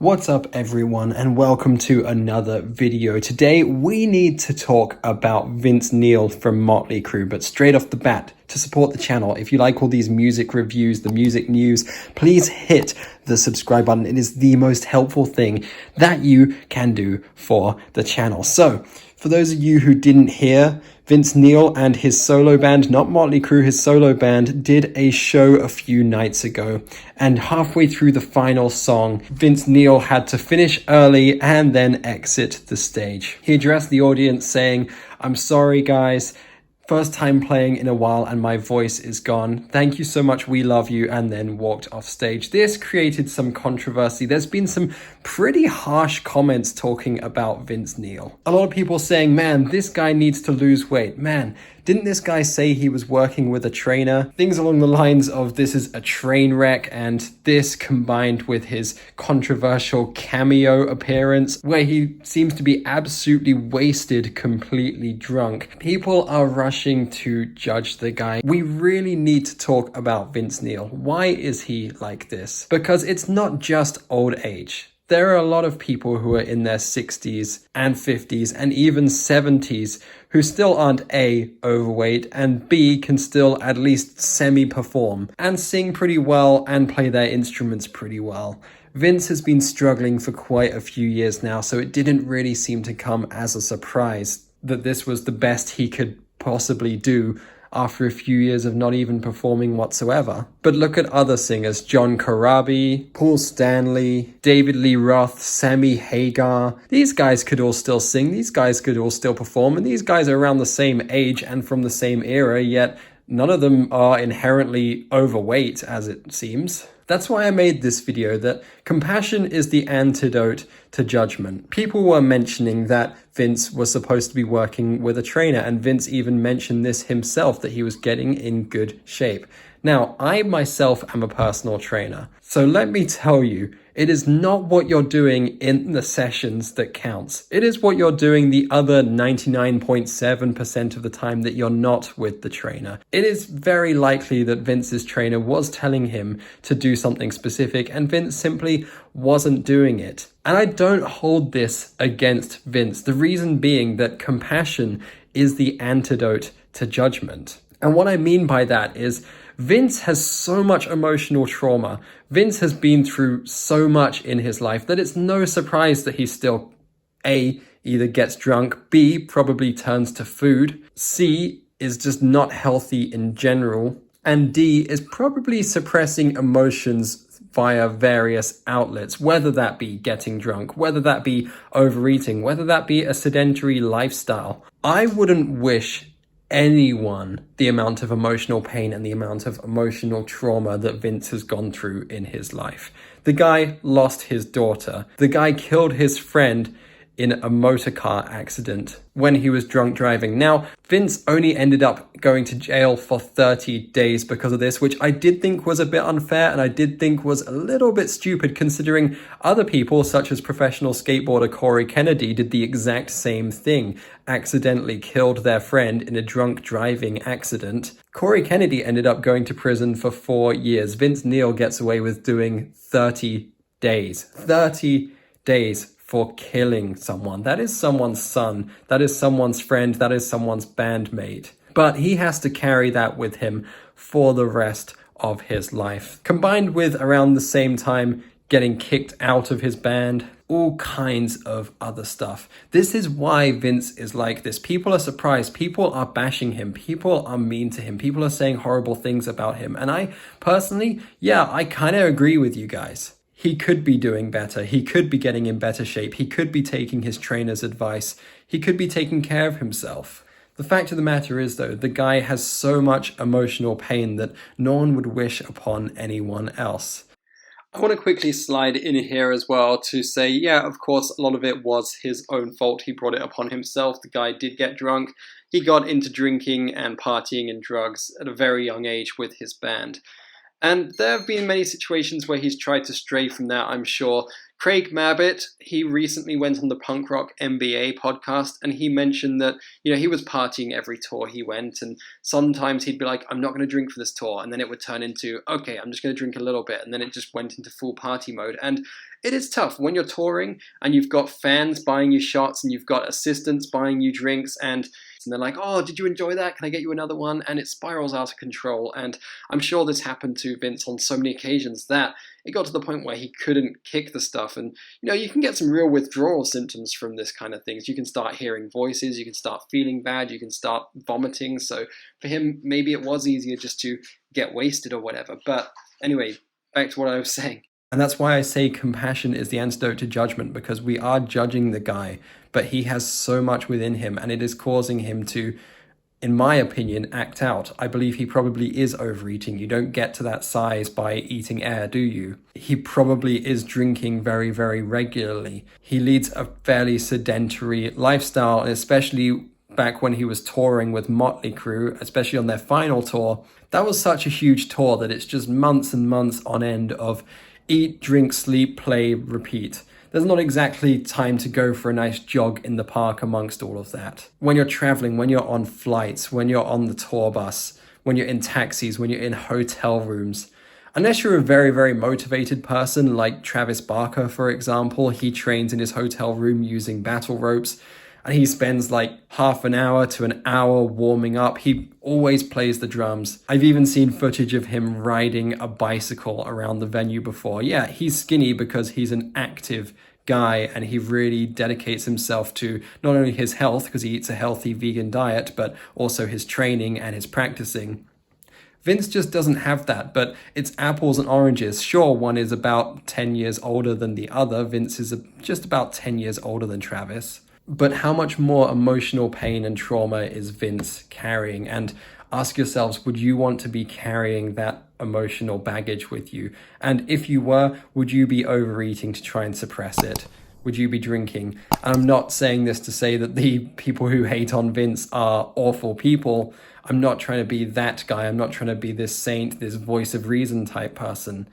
What's up everyone and welcome to another video. Today we need to talk about Vince Neil from Motley Crue, but straight off the bat, to support the channel, if you like all these music reviews, the music news, please hit the subscribe button. It is the most helpful thing that you can do for the channel. So, for those of you who didn't hear, Vince Neil and his solo band, not Motley Crue, his solo band, did a show a few nights ago. And halfway through the final song, Vince Neil had to finish early and then exit the stage. He addressed the audience saying, "I'm sorry guys, first time playing in a while and my voice is gone. Thank you so much, we love you," and then walked off stage. This created some controversy. There's been some pretty harsh comments talking about Vince Neil. A lot of people saying, man, this guy needs to lose weight. Man, didn't this guy say he was working with a trainer? Things along the lines of this is a train wreck, and this combined with his controversial cameo appearance where he seems to be absolutely wasted, completely drunk. People are rushing to judge the guy. We really need to talk about Vince Neil. Why is he like this? Because it's not just old age. There are a lot of people who are in their 60s and 50s and even 70s who still aren't A, overweight, and B, can still at least semi-perform and sing pretty well and play their instruments pretty well. Vince has been struggling for quite a few years now, so it didn't really seem to come as a surprise that this was the best he could possibly do after a few years of not even performing whatsoever. But look at other singers, John Corabi, Paul Stanley, David Lee Roth, Sammy Hagar. These guys could all still sing, these guys could all still perform, and these guys are around the same age and from the same era, yet none of them are inherently overweight, as it seems. That's why I made this video, that compassion is the antidote to judgment. People were mentioning that Vince was supposed to be working with a trainer, and Vince even mentioned this himself, that he was getting in good shape. Now, I myself am a personal trainer, so let me tell you, it is not what you're doing in the sessions that counts. It is what you're doing the other 99.7% of the time that you're not with the trainer. It is very likely that Vince's trainer was telling him to do something specific and Vince simply wasn't doing it. And I don't hold this against Vince. The reason being that compassion is the antidote to judgment. And what I mean by that is Vince has so much emotional trauma. Vince has been through so much in his life that it's no surprise that he still, A, either gets drunk, B, probably turns to food, C, is just not healthy in general, and D, is probably suppressing emotions via various outlets, whether that be getting drunk, whether that be overeating, whether that be a sedentary lifestyle. I wouldn't wish anyone the amount of emotional pain and the amount of emotional trauma that Vince has gone through in his life. The guy lost his daughter. The guy killed his friend in a motor car accident when he was drunk driving. Now, Vince only ended up going to jail for 30 days because of this, which I did think was a bit unfair and I did think was a little bit stupid considering other people, such as professional skateboarder Corey Kennedy, did the exact same thing, accidentally killed their friend in a drunk driving accident. Corey Kennedy ended up going to prison for 4 years. Vince Neil gets away with doing 30 days. 30 days. For killing someone. That is someone's son, that is someone's friend, that is someone's bandmate. But he has to carry that with him for the rest of his life. Combined with around the same time getting kicked out of his band, all kinds of other stuff. This is why Vince is like this. People are surprised, people are bashing him, people are mean to him, people are saying horrible things about him. And I personally, I kind of agree with you guys. He could be doing better. He could be getting in better shape. He could be taking his trainer's advice. He could be taking care of himself. The fact of the matter is, though, the guy has so much emotional pain that no one would wish upon anyone else. I want to quickly slide in here as well to say, of course, a lot of it was his own fault. He brought it upon himself. The guy did get drunk. He got into drinking and partying and drugs at a very young age with his band. And there have been many situations where he's tried to stray from that, I'm sure, Craig Mabbitt, he recently went on the Punk Rock MBA podcast, and he mentioned that, he was partying every tour he went, and sometimes he'd be like, I'm not going to drink for this tour, and then it would turn into, okay, I'm just going to drink a little bit, and then it just went into full party mode. And it is tough when you're touring and you've got fans buying you shots and you've got assistants buying you drinks, and they're like, oh, did you enjoy that? Can I get you another one? And it spirals out of control. And I'm sure this happened to Vince on so many occasions that it got to the point where he couldn't kick the stuff. And, you can get some real withdrawal symptoms from this kind of things. You can start hearing voices, you can start feeling bad, you can start vomiting. So for him, maybe it was easier just to get wasted or whatever. But anyway, back to what I was saying. And that's why I say compassion is the antidote to judgment, because we are judging the guy, but he has so much within him and it is causing him to, in my opinion, act out. I believe he probably is overeating. You don't get to that size by eating air, do you? He probably is drinking very, very regularly. He leads a fairly sedentary lifestyle, and especially back when he was touring with Motley Crue, especially on their final tour, that was such a huge tour that it's just months and months on end of eat, drink, sleep, play, repeat. There's not exactly time to go for a nice jog in the park amongst all of that. When you're traveling, when you're on flights, when you're on the tour bus, when you're in taxis, when you're in hotel rooms, unless you're a very, very motivated person like Travis Barker, for example, he trains in his hotel room using battle ropes, and he spends like half an hour to an hour warming up. He always plays the drums. I've even seen footage of him riding a bicycle around the venue before. Yeah, he's skinny because he's an active guy and he really dedicates himself to not only his health, because he eats a healthy vegan diet, but also his training and his practicing. Vince just doesn't have that, but it's apples and oranges. Sure, one is about 10 years older than the other. Vince is just about 10 years older than Travis. But how much more emotional pain and trauma is Vince carrying? And ask yourselves, would you want to be carrying that emotional baggage with you? And if you were, would you be overeating to try and suppress it? Would you be drinking? And I'm not saying this to say that the people who hate on Vince are awful people. I'm not trying to be that guy. I'm not trying to be this saint, this voice of reason type person.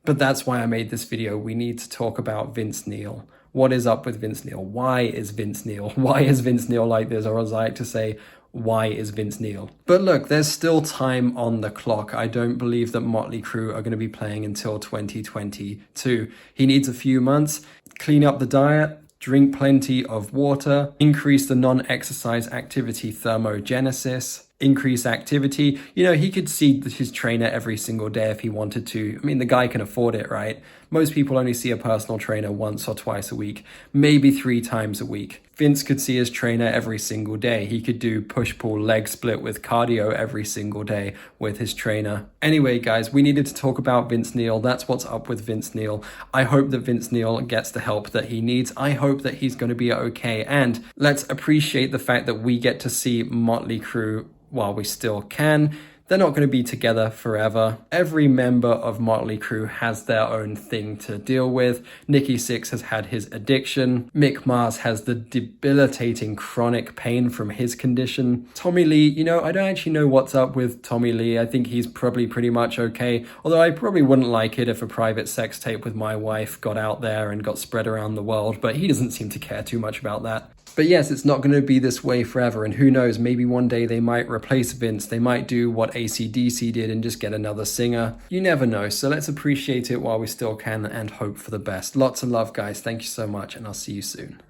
But that's why I made this video. We need to talk about Vince Neil. What is up with Vince Neil? Why is Vince Neil? Why is Vince Neil like this? Or as I like to say, why is Vince Neil? But look, there's still time on the clock. I don't believe that Motley Crue are going to be playing until 2022. He needs a few months. Clean up the diet, drink plenty of water, increase the non-exercise activity thermogenesis, increase activity. He could see his trainer every single day if he wanted to. I mean, the guy can afford it, right? Most people only see a personal trainer once or twice a week, maybe 3 times a week. Vince could see his trainer every single day. He could do push-pull leg split with cardio every single day with his trainer. Anyway, guys, we needed to talk about Vince Neil. That's what's up with Vince Neil. I hope that Vince Neil gets the help that he needs. I hope that he's going to be okay. And let's appreciate the fact that we get to see Motley Crue while we still can. They're not going to be together forever. Every member of Motley Crue has their own thing to deal with. Nikki Sixx has had his addiction. Mick Mars has the debilitating chronic pain from his condition. Tommy Lee, I don't actually know what's up with Tommy Lee. I think he's probably pretty much okay. Although I probably wouldn't like it if a private sex tape with my wife got out there and got spread around the world, but he doesn't seem to care too much about that. But yes, it's not going to be this way forever, and who knows, maybe one day they might replace Vince. They might do what AC/DC did and just get another singer. You never know, so let's appreciate it while we still can and hope for the best. Lots of love, guys. Thank you so much, and I'll see you soon.